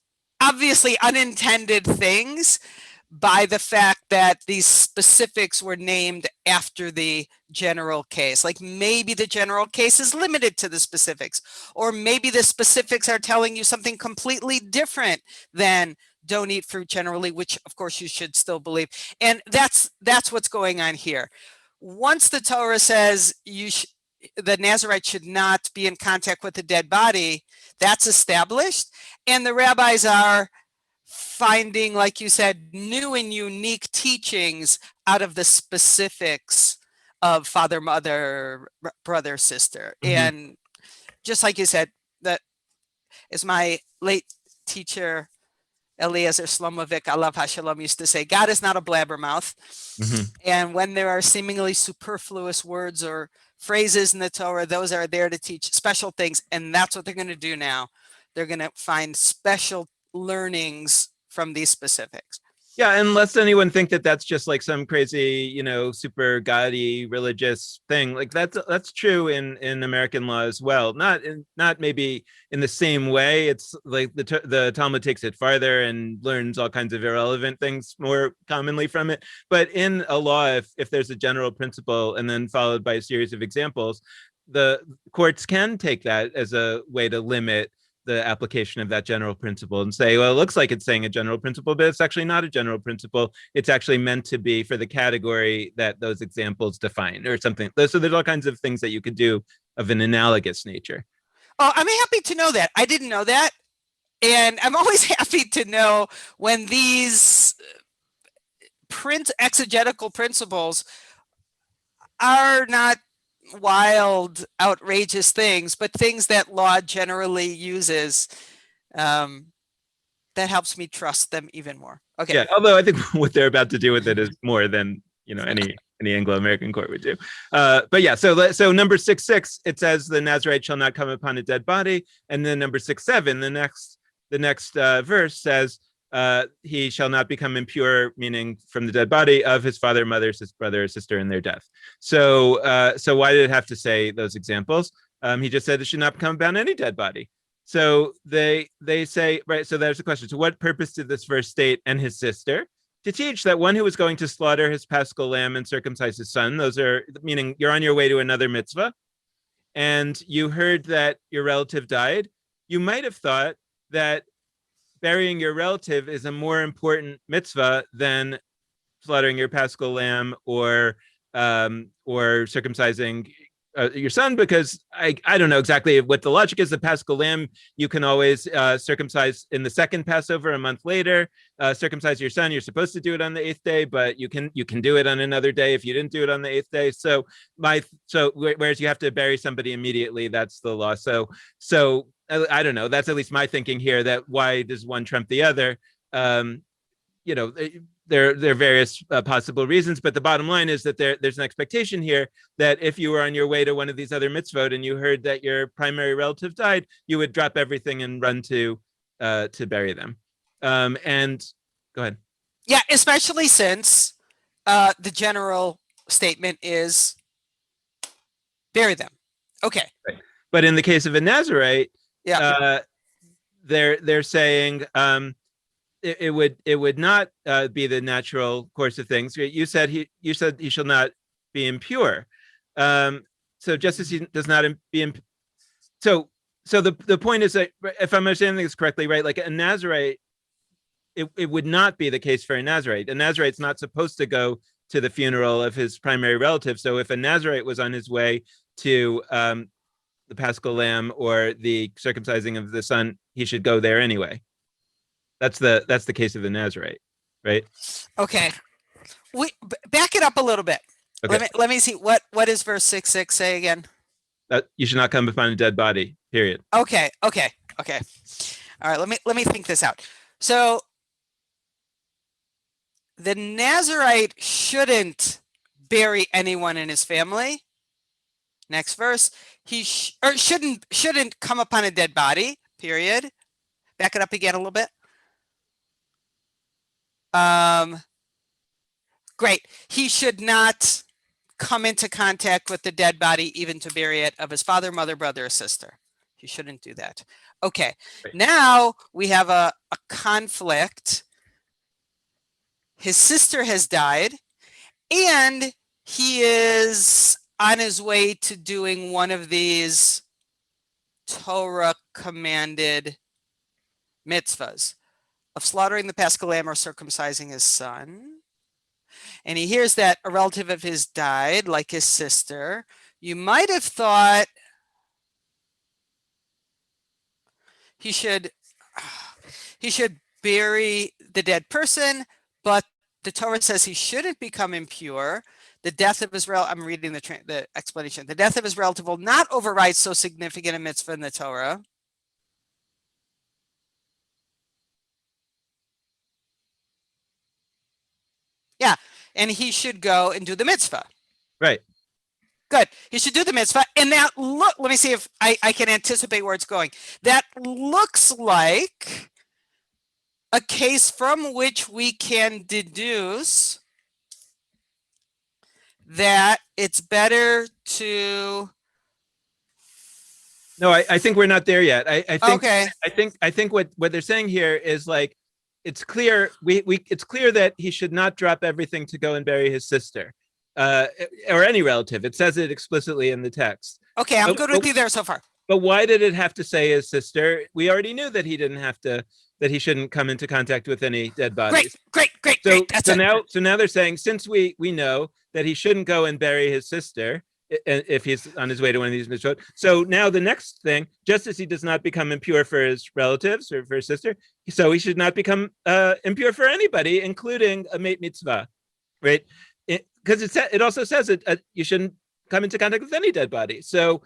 obviously unintended things by the fact that these specifics were named after the general case. Like maybe the general case is limited to the specifics, or maybe the specifics are telling you something completely different than don't eat fruit generally, which of course you should still believe. And that's what's going on here. Once the Torah says the Nazarite should not be in contact with the dead body, that's established. And the rabbis are finding, like you said, new and unique teachings out of the specifics of father, mother, brother, sister. Mm-hmm. And just like you said, that is my late teacher, Eliezer Shlomovic, Alav HaShalom, used to say, God is not a blabbermouth. Mm-hmm. And when there are seemingly superfluous words or phrases in the Torah, those are there to teach special things. And that's what they're going to do now. They're going to find special learnings from these specifics. Yeah, unless anyone think that that's just like some crazy, super gaudy religious thing. Like that's true in American law as well. Not maybe in the same way. It's like the Talmud takes it farther and learns all kinds of irrelevant things more commonly from it. But in a law, if there's a general principle and then followed by a series of examples, the courts can take that as a way to limit the application of that general principle and say, well, it looks like it's saying a general principle, but it's actually not a general principle. It's actually meant to be for the category that those examples define or something. So there's all kinds of things that you could do of an analogous nature. Oh, I'm happy to know that. I didn't know that. And I'm always happy to know when these exegetical principles are not wild, outrageous things, but things that law generally uses. That helps me trust them even more. Okay. Yeah, although I think what they're about to do with it is more than any Anglo-American court would do. But yeah, so number 6.6, it says the Nazarite shall not come upon a dead body, and then number 6.7, the next verse says he shall not become impure, meaning from the dead body of his father, mother, brother, or sister in their death. So why did it have to say those examples? He just said it should not come upon any dead body. So they say, right, so there's a question. To what purpose did this verse state and his sister? To teach that one who was going to slaughter his paschal lamb and circumcise his son, those are, meaning you're on your way to another mitzvah, and you heard that your relative died, you might have thought that burying your relative is a more important mitzvah than slaughtering your paschal lamb or circumcising your son, because I don't know exactly what the logic is. The paschal lamb you can always circumcise in the second Passover a month later. Circumcise your son, you're supposed to do it on the 8th day, but you can do it on another day if you didn't do it on the 8th day. So whereas you have to bury somebody immediately, that's the law. So I don't know. That's at least my thinking here. That why does one trump the other? You know, there are various possible reasons, but the bottom line is that there's an expectation here that if you were on your way to one of these other mitzvot and you heard that your primary relative died, you would drop everything and run to bury them. And go ahead. Yeah, especially since the general statement is bury them. Okay. Right. But in the case of a Nazarite, yeah, they're saying it would not be the natural course of things. You said he shall not be impure. So just as he does not be so the point is that if I'm understanding this correctly, right, like a Nazarite, it would not be the case for a Nazarite. A Nazarite's not supposed to go to the funeral of his primary relative. So if a Nazarite was on his way to the Paschal Lamb or the circumcising of the son, he should go there anyway. That's the case of the Nazarite, right? Okay. We back it up a little bit. Okay. Let me see what does verse 6.6 say again? That you should not come upon a dead body. Period. Okay. All right. Let me think this out. So the Nazarite shouldn't bury anyone in his family. Next verse, he shouldn't come upon a dead body. Period. Back it up again a little bit. Great. He should not come into contact with the dead body, even to bury it, of his father, mother, brother, or sister. He shouldn't do that. Okay. Right. Now we have a conflict. His sister has died, and he is on his way to doing one of these Torah commanded mitzvahs of slaughtering the Paschal lamb or circumcising his son. And he hears that a relative of his died, like his sister. You might have thought he should bury the dead person, but the Torah says he shouldn't become impure. The death of his relative, I'm reading the explanation. The death of his relative will not override so significant a mitzvah in the Torah. Yeah, and he should go and do the mitzvah. Right. Good. He should do the mitzvah. And that let me see if I can anticipate where it's going. That looks like a case from which we can deduce that it's better to. No, I think we're not there yet. I think okay. I think what they're saying here is like, it's clear it's clear that he should not drop everything to go and bury his sister, or any relative. It says it explicitly in the text. Okay, I'm good with you there so far. But why did it have to say his sister? We already knew that he didn't have to, that he shouldn't come into contact with any dead bodies. Great. So now they're saying, since we know that he shouldn't go and bury his sister if he's on his way to one of these mitzvot. So now the next thing, just as he does not become impure for his relatives or for his sister, so he should not become impure for anybody, including a mate mitzvah, right? Because it also says that you shouldn't come into contact with any dead body. So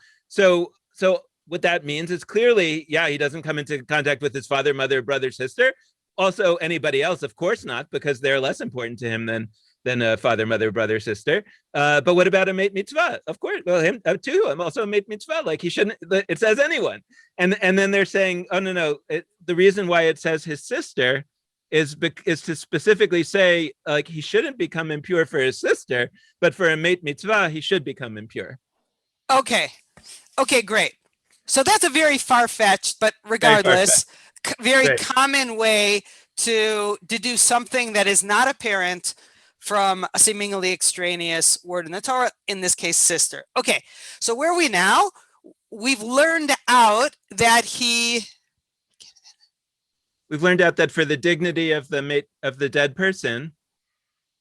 what that means is clearly, yeah, he doesn't come into contact with his father, mother, brother, sister. Also, anybody else, of course not, because they're less important to him than a father, mother, brother, sister. But what about a mate mitzvah? Of course, well, him too. I'm also a mate mitzvah. Like he shouldn't. It says anyone, and then they're saying, oh no, the reason why it says his sister is to specifically say like he shouldn't become impure for his sister, but for a mate mitzvah he should become impure. Okay, great. So that's a very far-fetched, but regardless, very common way to deduce something that is not apparent from a seemingly extraneous word in the Torah, in this case, sister. Okay, so where are we now? We've learned out that We've learned out that for the dignity of the dead person,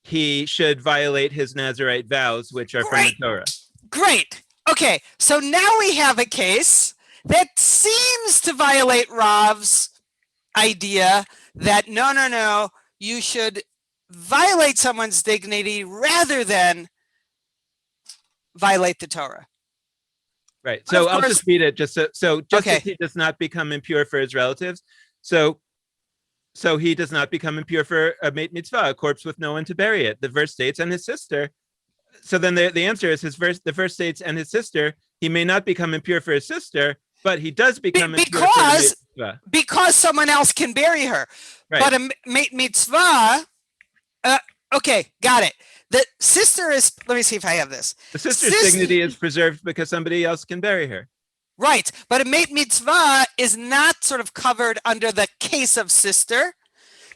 he should violate his Nazirite vows, which are from the Torah. Great. Okay, so now we have a case that seems to violate Rav's idea that no, you should violate someone's dignity rather than violate the Torah. Right. So I'll just read it. Just as he does not become impure for his relatives, so he does not become impure for a mate mitzvah, a corpse with no one to bury it. The verse states, and his sister. So then the answer is the verse states, and his sister. He may not become impure for his sister, but he does become impure for the mate mitzvah. Because someone else can bury her. Right. But a mate mitzvah. Okay, got it. The sister is. Let me see if I have this. The sister's dignity is preserved because somebody else can bury her. Right, but a mate mitzvah is not sort of covered under the case of sister.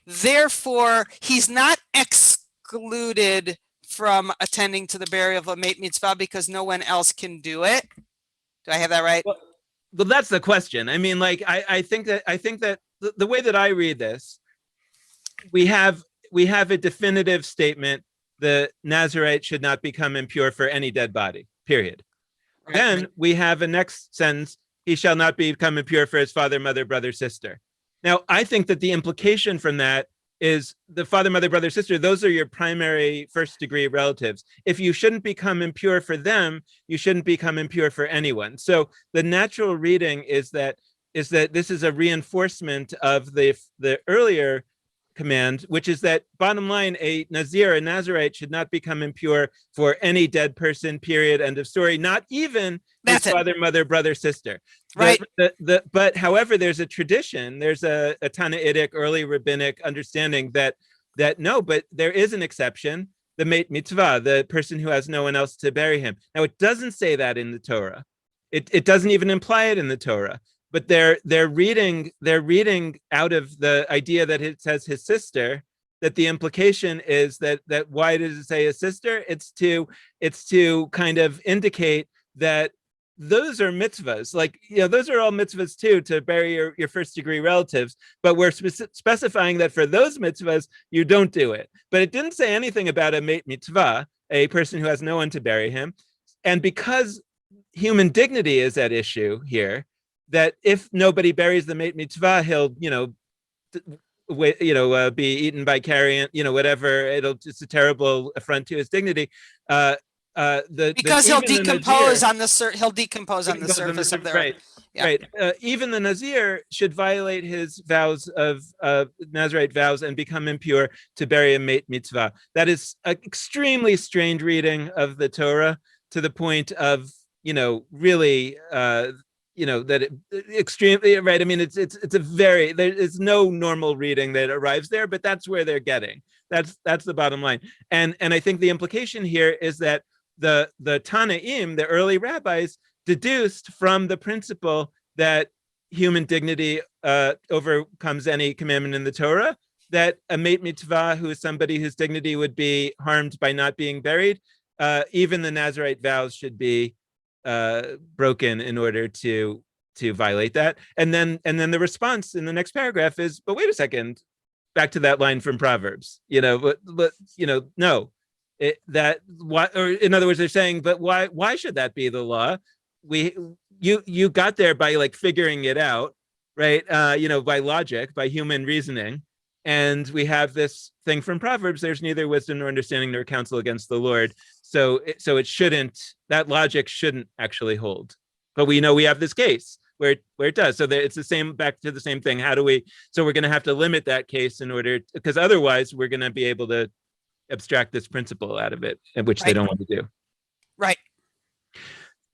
Therefore, he's not excluded from attending to the burial of a mate mitzvah because no one else can do it. Do I have that right? Well, that's the question. I mean, like, I think that the way that I read this, we have a definitive statement: the Nazirite should not become impure for any dead body. Period. Right. Then we have a next sentence: he shall not become impure for his father, mother, brother, sister. Now, I think that the implication from that is the father, mother, brother, sister, those are your primary first degree relatives. If you shouldn't become impure for them, you shouldn't become impure for anyone. So the natural reading is that this is a reinforcement of the earlier command, which is that bottom line, a Nazirite should not become impure for any dead person, period, end of story, not even his father, mother, brother, sister. Right. But however, there's a tradition, there's a Tannaitic early rabbinic understanding that no, but there is an exception, the mate mitzvah, the person who has no one else to bury him. Now, it doesn't say that in the Torah. It doesn't even imply it in the Torah. But they're reading out of the idea that it says his sister, that the implication is that why does it say his sister? It's to kind of indicate that those are mitzvahs. Like, those are all mitzvahs too, to bury your first degree relatives. But we're specifying that for those mitzvahs, you don't do it. But it didn't say anything about a mate mitzvah, a person who has no one to bury him. And because human dignity is at issue here, that if nobody buries the mate mitzvah, he'll, be eaten by carrion, whatever. It's a terrible affront to his dignity. Because he'll decompose on the surface of their. Right. Yeah. Right. Even the Nazir should violate his vows of Nazirite vows and become impure to bury a mate mitzvah. That is an extremely strange reading of the Torah, to the point of, really. That extremely right. I mean, it's a very, there is no normal reading that arrives there, but that's where they're getting. That's the bottom line. And I think the implication here is that the Tanaim, the early rabbis, deduced from the principle that human dignity overcomes any commandment in the Torah, that a mate mitzvah, who is somebody whose dignity would be harmed by not being buried, even the Nazirite vows should be broken in order to violate that. And then the response in the next paragraph is, but wait a second, back to that line from Proverbs, no, or in other words, they're saying, but why should that be the law? You got there by like figuring it out, right? By logic, by human reasoning. And we have this thing from Proverbs: there's neither wisdom nor understanding nor counsel against the Lord. So it shouldn't, that logic shouldn't actually hold. But we know we have this case where it does. So it's the same, back to the same thing. How do we, so we're going to have to limit that case in order, because otherwise we're going to be able to abstract this principle out of it, which they don't want to do. Right.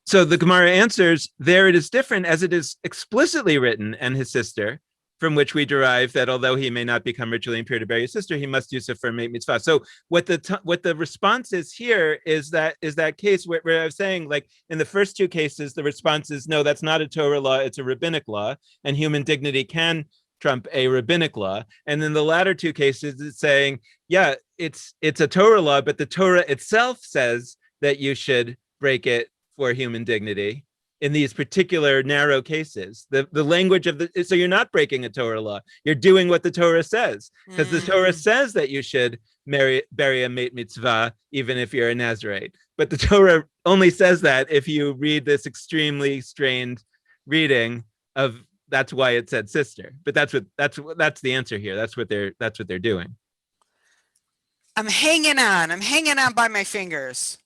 So the Gemara answers, there it is different as it is explicitly written, and his sister, from which we derive that although he may not become ritually impure to bury his sister, he must do so for mate mitzvah. So what the response is here is that case where I was saying, like in the first two cases, the response is no, that's not a Torah law, it's a rabbinic law, and human dignity can trump a rabbinic law. And in the latter two cases, it's saying, yeah, it's a Torah law, but the Torah itself says that you should break it for human dignity in these particular narrow cases. The language of the, so you're not breaking a Torah law, you're doing what the Torah says, because the Torah says that you should bury a mate mitzvah even if you're a Nazarite. But the Torah only says that if you read this extremely strained reading of, that's why it said sister. But that's the answer here. That's what they're doing. I'm hanging on by my fingers.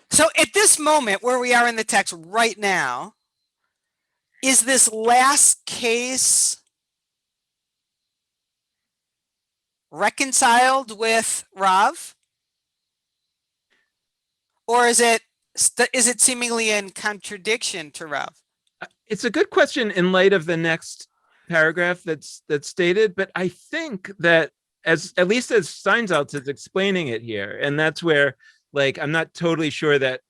So at this moment where we are in the text right now, is this last case reconciled with Rav? Or is it seemingly in contradiction to Rav? It's a good question in light of the next paragraph that's stated, but I think that at least as Steinsaltz is explaining it here, and that's where, like, I'm not totally sure that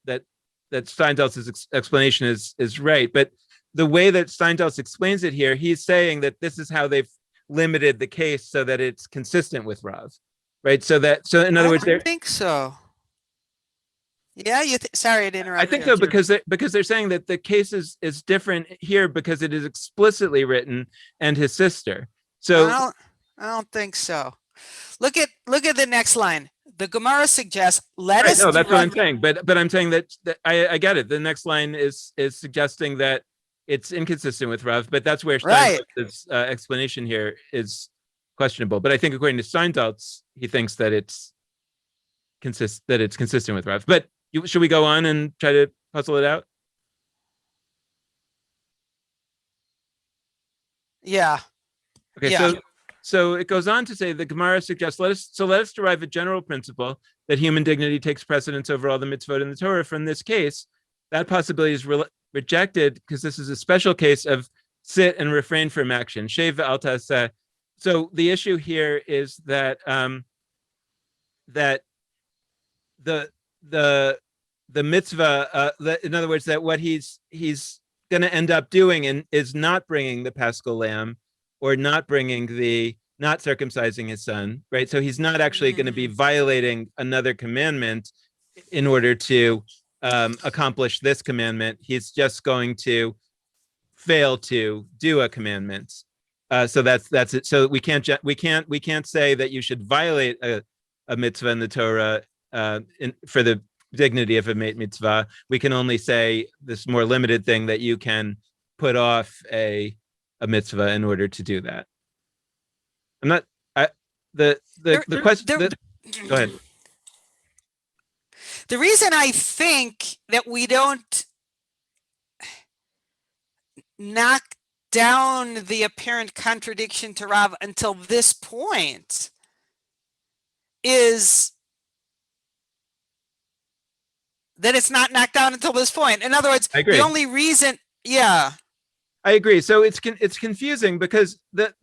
Steinsaltz's explanation is right, but the way that Steinsaltz explains it here, he's saying that this is how they've limited the case so that it's consistent with Rav, right? So in other words, I don't think so. Yeah, sorry to interrupt. I think so, because they're saying that the case is different here because it is explicitly written, and his sister. So I don't think so. Look at the next line. The Gemara suggests, let us. No, that's what I'm saying. But I'm saying that I get it. The next line is suggesting that it's inconsistent with Rav, but that's where Steinsaltz's explanation here is questionable. But I think according to Steinsaltz, he thinks that it's consistent with Rav. But should we go on and try to puzzle it out? Yeah. Okay. Yeah. So it goes on to say the Gemara suggests, let us derive a general principle that human dignity takes precedence over all the mitzvot in the Torah. From this case, that possibility is rejected because this is a special case of sit and refrain from action. Shev al taseh. So the issue here is that that the mitzvah, in other words, that what he's going to end up doing is not bringing the Paschal lamb, or not circumcising his son, right? So he's not actually going to be violating another commandment in order to accomplish this commandment. He's just going to fail to do a commandment. So that's it. So we can't say that you should violate a mitzvah in the Torah for the dignity of a mate mitzvah. We can only say this more limited thing, that you can put off a mitzvah in order to do that. I'm not. The question. Go ahead. The reason I think that we don't knock down the apparent contradiction to Rav until this point is that it's not knocked down until this point. In other words, the only reason, yeah. I agree. So it's confusing because the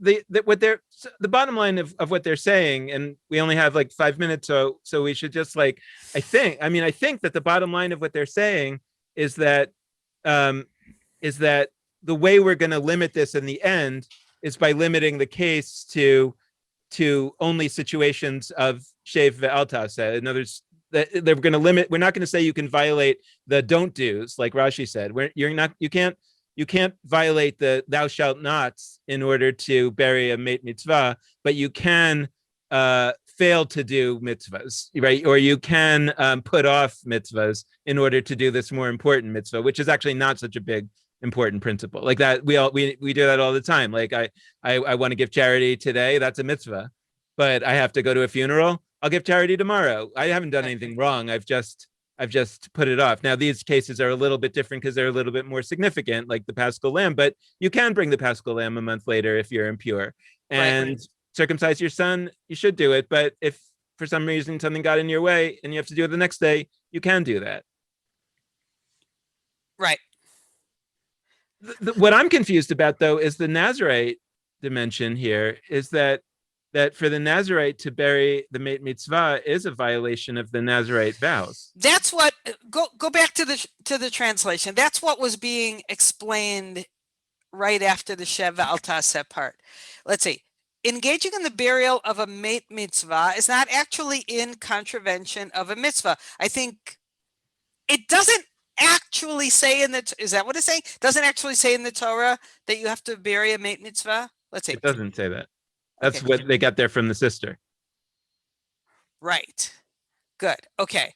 bottom line of what they're saying, and we only have like 5 minutes, so we should just I think that the bottom line of what they're saying is that the way we're going to limit this in the end is by limiting the case to only situations of shev ve'al taseh. In other words, that they're going to limit. We're not going to say you can violate the don't do's, like Rashi said. You can't violate the thou shalt nots in order to bury a mate mitzvah, but you can fail to do mitzvahs, right? Or you can put off mitzvahs in order to do this more important mitzvah, which is actually not such a big important principle. Like that, we do that all the time. Like I want to give charity today. That's a mitzvah, but I have to go to a funeral. I'll give charity tomorrow. I haven't done anything wrong. I've just put it off. Now these cases are a little bit different because they're a little bit more significant, like the Paschal Lamb. But you can bring the Paschal Lamb a month later if you're impure, and circumcise your son. You should do it. But if for some reason something got in your way and you have to do it the next day, you can do that. Right. What I'm confused about, though, is the Nazarite dimension here. Is that for the Nazarite to bury the Meit Mitzvah is a violation of the Nazarite vows. That's what go back to the translation. That's what was being explained right after the Shev Al Taseh part. Let's see. Engaging in the burial of a Meit Mitzvah is not actually in contravention of a mitzvah. I think it doesn't actually say in the, is that what it's saying? Doesn't actually say in the Torah that you have to bury a Meit Mitzvah? Let's see. It doesn't say that. That's okay. What they got there from the sister. Right. Good. Okay.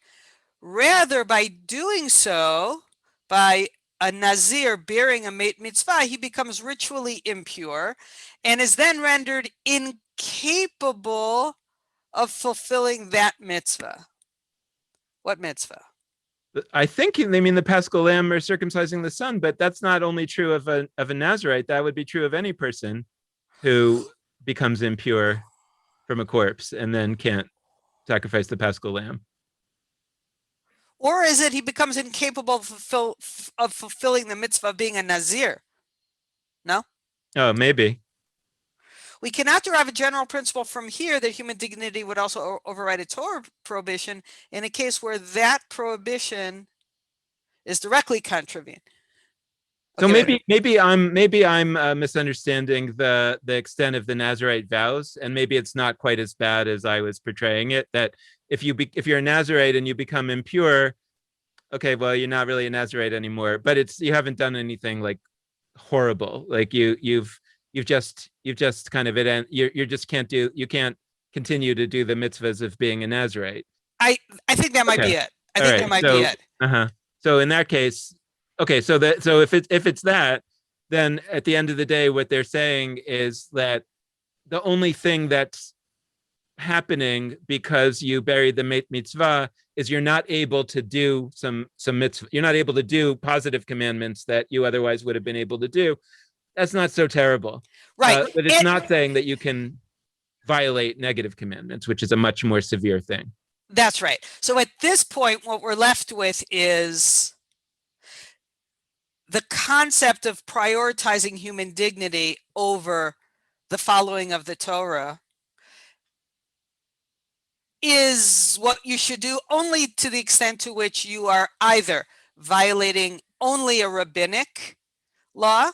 Rather, by doing so, by a Nazir bearing a Meit Mitzvah, he becomes ritually impure and is then rendered incapable of fulfilling that mitzvah. What mitzvah? I think they mean the Paschal Lamb or circumcising the son, but that's not only true of a Nazarite. That would be true of any person who becomes impure from a corpse and then can't sacrifice the Paschal Lamb. Or is it he becomes incapable of fulfilling the mitzvah of being a Nazir? No? Oh, maybe. We cannot derive a general principle from here that human dignity would also override a Torah prohibition in a case where that prohibition is directly contravened. So maybe I'm misunderstanding the extent of the Nazarite vows, and maybe it's not quite as bad as I was portraying it. That if you're a Nazarite and you become impure, okay, well you're not really a Nazarite anymore. But you haven't done anything like horrible. Like you've just kind of you can't continue to do the mitzvahs of being a Nazarite. I think that might be it. I think that might be it. So in that case. Okay, so if it's that, then at the end of the day, what they're saying is that the only thing that's happening because you buried the Meit Mitzvah is you're not able to do some mitzvah. You're not able to do positive commandments that you otherwise would have been able to do. That's not so terrible, right? But it's not saying that you can violate negative commandments, which is a much more severe thing. That's right. So at this point, what we're left with is the concept of prioritizing human dignity over the following of the Torah is what you should do only to the extent to which you are either violating only a rabbinic law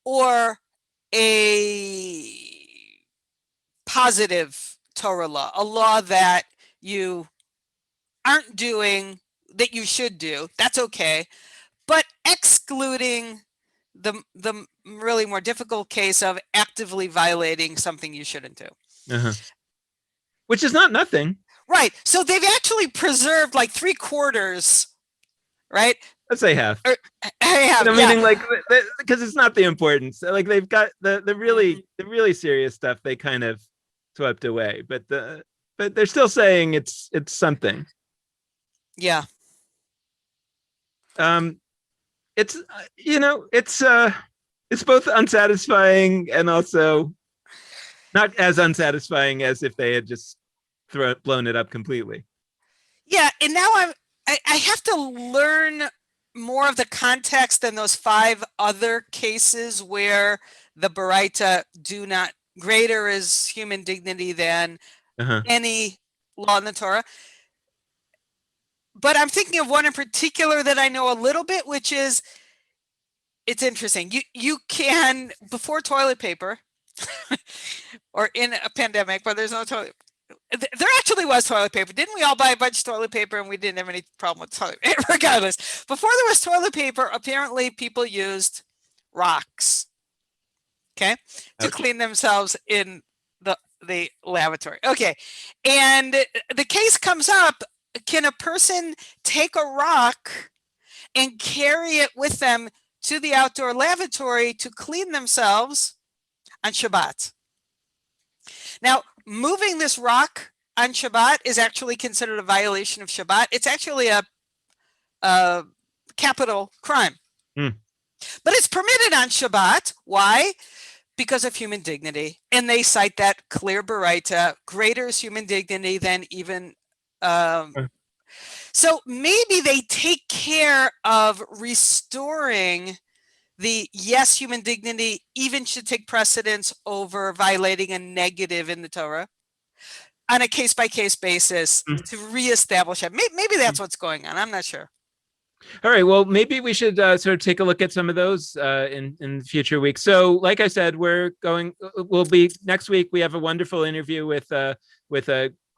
or a positive Torah law, a law that you aren't doing that you should do. That's okay. But excluding the really more difficult case of actively violating something you shouldn't do. Which is not nothing. Right. So they've actually preserved like 3/4, right? Let's say half. Meaning like, because it's not the importance. Like they've got the really serious stuff they kind of swept away. But they're still saying it's something. Yeah. It's it's both unsatisfying and also not as unsatisfying as if they had just blown it up completely. Yeah, and now I have to learn more of the context than those 5 other cases where the Baraita do not greater is human dignity than any law in the Torah. But I'm thinking of one in particular that I know a little bit, which is, it's interesting. You can, before toilet paper, or in a pandemic, but there's no toilet. There actually was toilet paper. Didn't we all buy a bunch of toilet paper and we didn't have any problem with toilet paper? Regardless, before there was toilet paper, apparently people used rocks, to clean themselves in the lavatory. Okay, and the case comes up. Can a person take a rock and carry it with them to the outdoor lavatory to clean themselves on Shabbat. Now, moving this rock on Shabbat is actually considered a violation of Shabbat. It's actually a capital crime. But it's permitted on Shabbat. Why? Because of human dignity. And they cite that clear Baraita, greater is human dignity than even... So maybe they take care of restoring the, yes, human dignity even should take precedence over violating a negative in the Torah on a case-by-case basis to reestablish it. Maybe that's what's going on. I'm not sure. All right. Well, maybe we should sort of take a look at some of those in future weeks. So, like I said, we'll be next week. We have a wonderful interview with a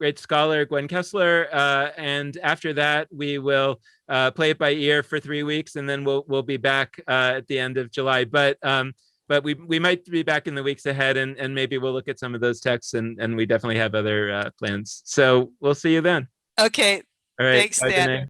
great scholar, Gwen Kessler, and after that, we will play it by ear for 3 weeks, and then we'll be back at the end of July. But we might be back in the weeks ahead, and maybe we'll look at some of those texts, and we definitely have other plans. So we'll see you then. Okay. All right. Thanks, Dan.